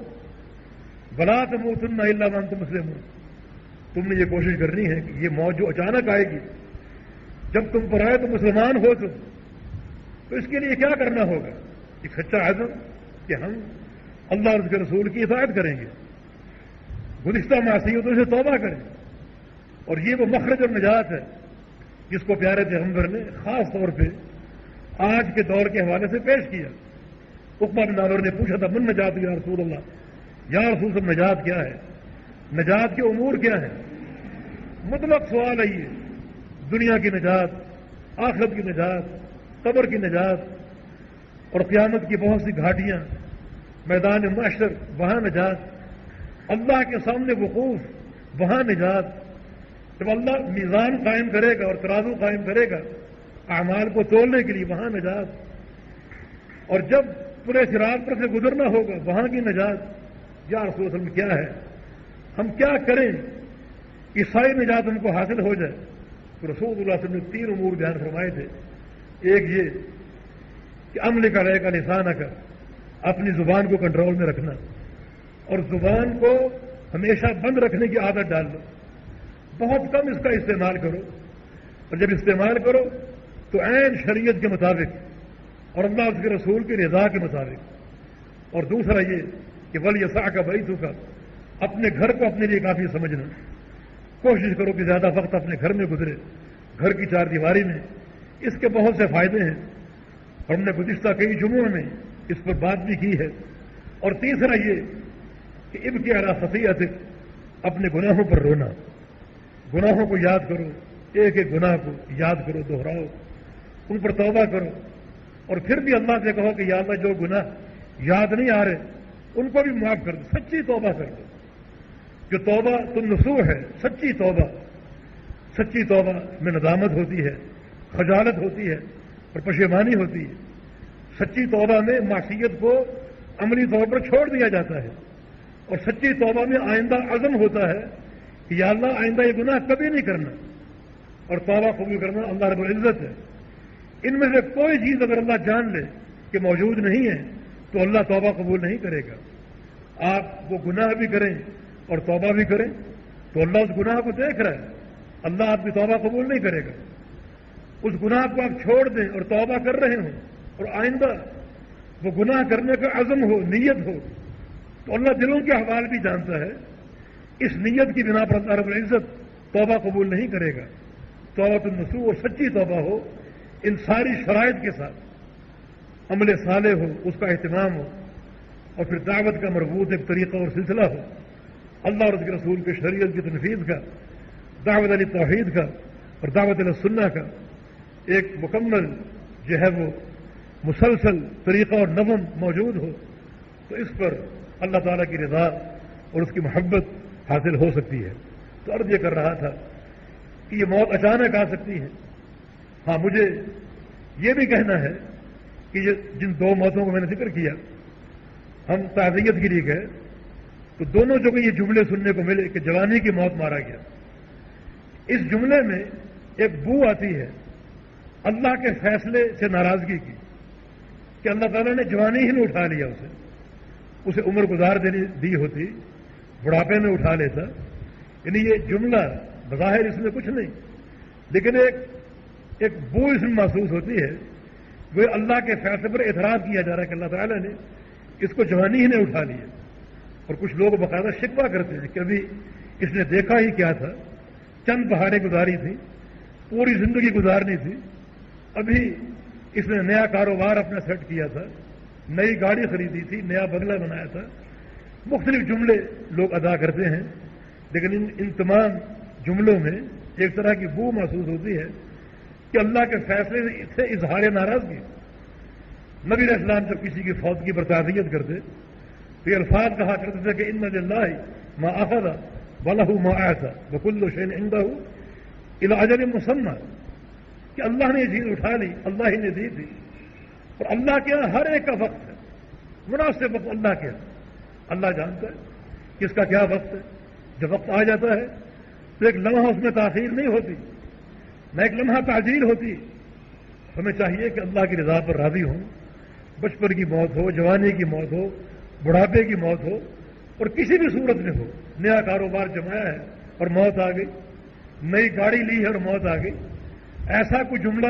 ولا تموتن الا وانتم مسلمون. تم نے یہ کوشش کرنی ہے کہ یہ موت جو اچانک آئے گی, جب تم پر آئے تو مسلمان ہو تم, تو اس کے لیے کیا کرنا ہوگا؟ ایک سچا عزم کہ ہم اللہ اور اس کے رسول کی اطاعت کریں گے, گزشتہ معصیتوں سے توبہ کریں. اور یہ وہ مخرج اور نجات ہے جس کو پیارے پیغمبر نے خاص طور پہ آج کے دور کے حوالے سے پیش کیا. عقبہ بن عامر نے پوچھا تھا من نجات یا رسول اللہ, یا رسول اللہ نجات کیا ہے, نجات کے امور کیا ہیں؟ مطلق سوال ہے یہ, دنیا کی نجات, آخرت کی نجات, قبر کی نجات اور قیامت کی بہت سی گھاٹیاں, میدان محشر وہاں نجات, اللہ کے سامنے وقوف وہاں نجات. جب اللہ میزان قائم کرے گا اور ترازو قائم کرے گا اعمال کو تولنے کے لیے وہاں نجات. اور جب پورے صراط پر سے گزرنا ہوگا وہاں کی نجات. یا رسول اللہ کیا ہے, ہم کیا کریں کہ ساری نجات ہم کو حاصل ہو جائے؟ تو رسول اللہ صلی اللہ علیہ وسلم نے 3 امور بیان فرمائے تھے. ایک یہ کہ عمل کا رہے کا لسانہ کا, اپنی زبان کو کنٹرول میں رکھنا اور زبان کو ہمیشہ بند رکھنے کی عادت ڈال لو, بہت کم اس کا استعمال کرو, اور جب استعمال کرو تو عین شریعت کے مطابق اور اللہ اس کے رسول کی رضا کے مطابق. اور دوسرا یہ کہ وَلْيَسَعْكَ بَيْتُكَ, اپنے گھر کو اپنے لیے کافی سمجھنا, کوشش کرو کہ زیادہ وقت اپنے گھر میں گزرے, گھر کی 4 دیواری میں. اس کے بہت سے فائدے ہیں اور ہم نے گزشتہ کئی جمعوں میں اس پر بات بھی کی ہے. اور تیسرا یہ کہ ابکی علی خطیئتک, اپنے گناہوں پر رونا, گناہوں کو یاد کرو, ایک ایک گناہ کو یاد کرو, دہراؤ, ان پر توبہ کرو, اور پھر بھی اللہ سے کہو کہ یا اللہ جو گناہ یاد نہیں آ رہے ان کو بھی معاف کر دو, سچی توبہ کر دو. جو توبہ تم نصوح ہے, سچی توبہ, سچی توبہ میں ندامت ہوتی ہے, خجالت ہوتی ہے اور پشیمانی ہوتی ہے. سچی توبہ میں معصیت کو عملی طور پر چھوڑ دیا جاتا ہے, اور سچی توبہ میں آئندہ عزم ہوتا ہے کہ یا اللہ آئندہ یہ گناہ کبھی نہیں کرنا, اور توبہ قبول کرنا اللہ رب العزت ہے. ان میں سے کوئی چیز اگر اللہ جان لے کہ موجود نہیں ہے تو اللہ توبہ قبول نہیں کرے گا. آپ وہ گناہ بھی کریں اور توبہ بھی کریں تو اللہ اس گناہ کو دیکھ رہا ہے, اللہ آپ کی توبہ قبول نہیں کرے گا. اس گناہ کو آپ چھوڑ دیں اور توبہ کر رہے ہوں اور آئندہ وہ گناہ کرنے کا عزم ہو, نیت ہو, تو اللہ دلوں کے احوال بھی جانتا ہے. اس نیت کی بنا پر اللہ رب العزت توبہ قبول نہیں کرے گا. توبۃ النصوح اور سچی توبہ ہو, ان ساری شرائط کے ساتھ, عمل صالح ہو, اس کا اہتمام ہو, اور پھر دعوت کا مربوط ایک طریقہ اور سلسلہ ہو, اللہ اور اس کے رسول کے شریعت کی تنفیذ کا, دعوت علی توحید کا اور دعوت علی سنہ کا ایک مکمل جو ہے وہ مسلسل طریقہ اور نظم موجود ہو, تو اس پر اللہ تعالیٰ کی رضا اور اس کی محبت حاصل ہو سکتی ہے. تو عرض یہ کر رہا تھا کہ یہ موت اچانک آ سکتی ہے, ہاں مجھے یہ بھی کہنا ہے کہ جن دو موتوں کو میں نے ذکر کیا ہم تعزیت کے لیے گئے تو دونوں جگہ یہ جملے سننے کو ملے کہ جوانی کی موت مارا گیا. اس جملے میں ایک بو آتی ہے اللہ کے فیصلے سے ناراضگی کی کہ اللہ تعالیٰ نے جوانی ہی میں اٹھا لیا اسے عمر گزار دی ہوتی بڑھاپے میں اٹھا لیتا. یعنی یہ جملہ بظاہر اس میں کچھ نہیں لیکن ایک بو اس میں محسوس ہوتی ہے. وہ اللہ کے فیصلے پر اعتراض کیا جا رہا ہے کہ اللہ تعالیٰ نے اس کو جوانی ہی نے اٹھا لیا. اور کچھ لوگ باقاعدہ شکوہ کرتے ہیں کہ ابھی اس نے دیکھا ہی کیا تھا, چند پہاڑیں گزاری تھیں, پوری زندگی گزارنی تھی, ابھی اس نے نیا کاروبار اپنا سیٹ کیا تھا, نئی گاڑی خریدی تھی, نیا بنگلہ بنایا تھا. مختلف جملے لوگ ادا کرتے ہیں لیکن ان تمام جملوں میں ایک طرح کی بو محسوس ہوتی ہے کہ اللہ کے فیصلے سے اظہار ناراضگی. نبی علیہ السلام جب کسی کی فوتگی پر تعزیت کرتے تو یہ الفاظ کہا کرتے تھے کہ ان للہ ما اخذ ولہ ما اعطى وکل شیء عنده الی اجل مسمى, کہ اللہ نے یہ چیز اٹھا لی, اللہ ہی نے دی تھی, اور اللہ کے یہاں ہر ایک کا وقت ہے, مناسب وقت اللہ کے یہاں. اللہ جانتا ہے کہ اس کا کیا وقت ہے. جب وقت آ جاتا ہے تو ایک لمحہ اس میں تاخیر نہیں ہوتی, نہ ایک لمحہ تعجیل ہوتی. ہمیں چاہیے کہ اللہ کی رضا پر راضی ہوں. بچپن کی موت ہو, جوانی کی موت ہو, بڑھاپے کی موت ہو, اور کسی بھی صورت میں ہو. نیا کاروبار جمایا ہے اور موت آ گئی, نئی گاڑی لی ہے اور موت آ گئی. ایسا کوئی جملہ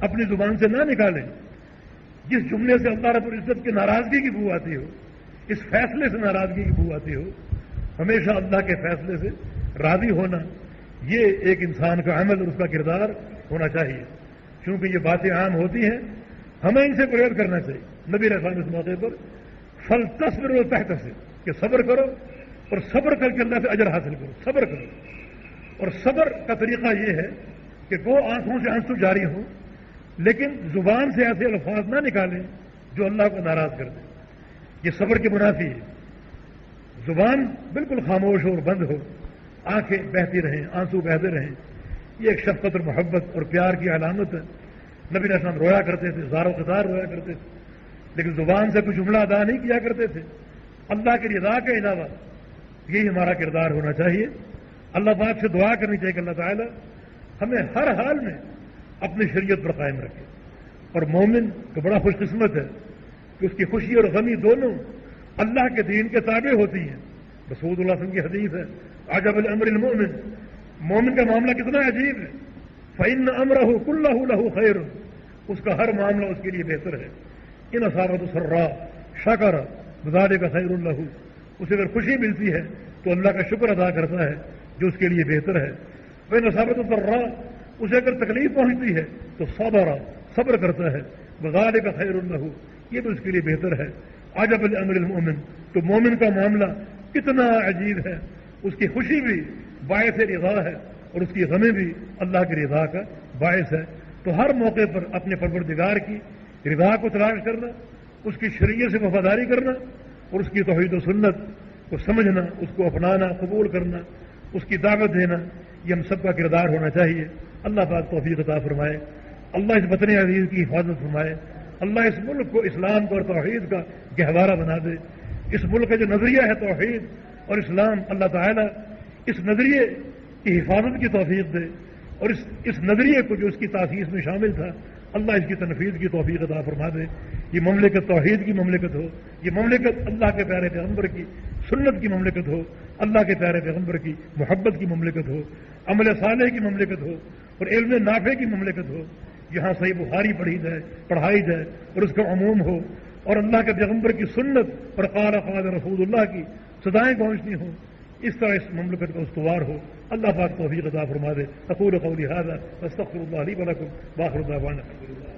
اپنی زبان سے نہ نکالیں جس جملے سے اللہ رب العزت کی ناراضگی کی بو آتی ہو, اس فیصلے سے ناراضگی کی بو آتی ہو. ہمیشہ اللہ کے فیصلے سے راضی ہونا یہ ایک انسان کا عمل اور اس کا کردار ہونا چاہیے. کیونکہ یہ باتیں عام ہوتی ہیں, ہمیں ان سے پرہیز کرنا چاہیے. نبی علیہ السلام اس موقع پر فلتصبروا تحتسب کہ صبر کرو اور صبر کر کے اللہ سے اجر حاصل کرو. صبر کرو, اور صبر کا طریقہ یہ ہے کہ وہ آنکھوں سے آنسو جاری ہوں لیکن زبان سے ایسے الفاظ نہ نکالیں جو اللہ کو ناراض کر دیں. یہ صبر کے منافی ہے. زبان بالکل خاموش ہو اور بند ہو, آنکھیں بہتی رہیں, آنسو بہتے رہیں, یہ ایک شفقت اور محبت اور پیار کی علامت ہے. نبی علیہ السلام رویا کرتے تھے, زار و قطار رویا کرتے تھے, لیکن زبان سے کوئی جملہ ادا نہیں کیا کرتے تھے. اللہ کی رضا کے علاوہ یہی ہمارا کردار ہونا چاہیے. اللہ پاک سے دعا کرنی چاہیے کہ اللہ تعالیٰ ہمیں ہر حال میں اپنی شریعت پر قائم رکھے. اور مومن کا بڑا خوش قسمت ہے کہ اس کی خوشی اور غمی دونوں اللہ کے دین کے تابع ہوتی ہیں. رسول اللہ صلی اللہ علیہ وسلم کی حدیث ہے عجب الامر المؤمن, مومن کا معاملہ کتنا عجیب ہے. فإن أمره كله له خير, اس کا ہر معاملہ اس کے لیے بہتر ہے. ان اصابته سراء شکر ذلك خير له, اسے اگر خوشی ملتی ہے تو اللہ کا شکر ادا کرتا ہے جو اس کے لیے بہتر ہے. وإن اصابته ضراء, اسے اگر تکلیف پہنچتی ہے تو صبر کرتا ہے. ذلك خير له, یہ تو اس کے لیے بہتر ہے. عجب الامر المؤمن, تو مومن کا معاملہ کتنا عجیب ہے. اس کی خوشی بھی باعث رضا ہے اور اس کی غمی بھی اللہ کی رضا کا باعث ہے. تو ہر موقع پر اپنے پروردگار کی رضا کو تلاش کرنا, اس کی شریعت سے وفاداری کرنا اور اس کی توحید و سنت کو سمجھنا, اس کو اپنانا, قبول کرنا, اس کی دعوت دینا, یہ ہم سب کا کردار ہونا چاہیے. اللہ پاک توفیق عطا فرمائے. اللہ اس وطن عزیز کی حفاظت فرمائے. اللہ اس ملک کو اسلام کو اور توحید کا گہوارہ بنا دے. اس ملک کا جو نظریہ ہے توحید اور اسلام, اللہ تعالیٰ اس نظریے کی حفاظت کی توفیق دے, اور اس نظریے کو جو اس کی تاسیس میں شامل تھا اللہ اس کی تنفیذ کی توفیق عطا فرما دے. یہ مملکت توحید کی مملکت ہو, یہ مملکت اللہ کے پیارے پیغمبر کی سنت کی مملکت ہو, اللہ کے پیارے پیغمبر کی محبت کی مملکت ہو, عمل صالح کی مملکت ہو اور علم نافع کی مملکت ہو. یہاں صحیح بخاری پڑھائی جائے اور اس کا عموم ہو, اور اللہ کے پیغمبر کی سنت اور قال رسول اللہ کی صدائیں پہنچتی ہوں. اس طرح اس مملکت کا استوار ہو. اللہ پاک توفیق عطا فرما دے. اقول قولی ھذا واستغفر اللہ لی ولکم واخر دعوانا الحمد للہ.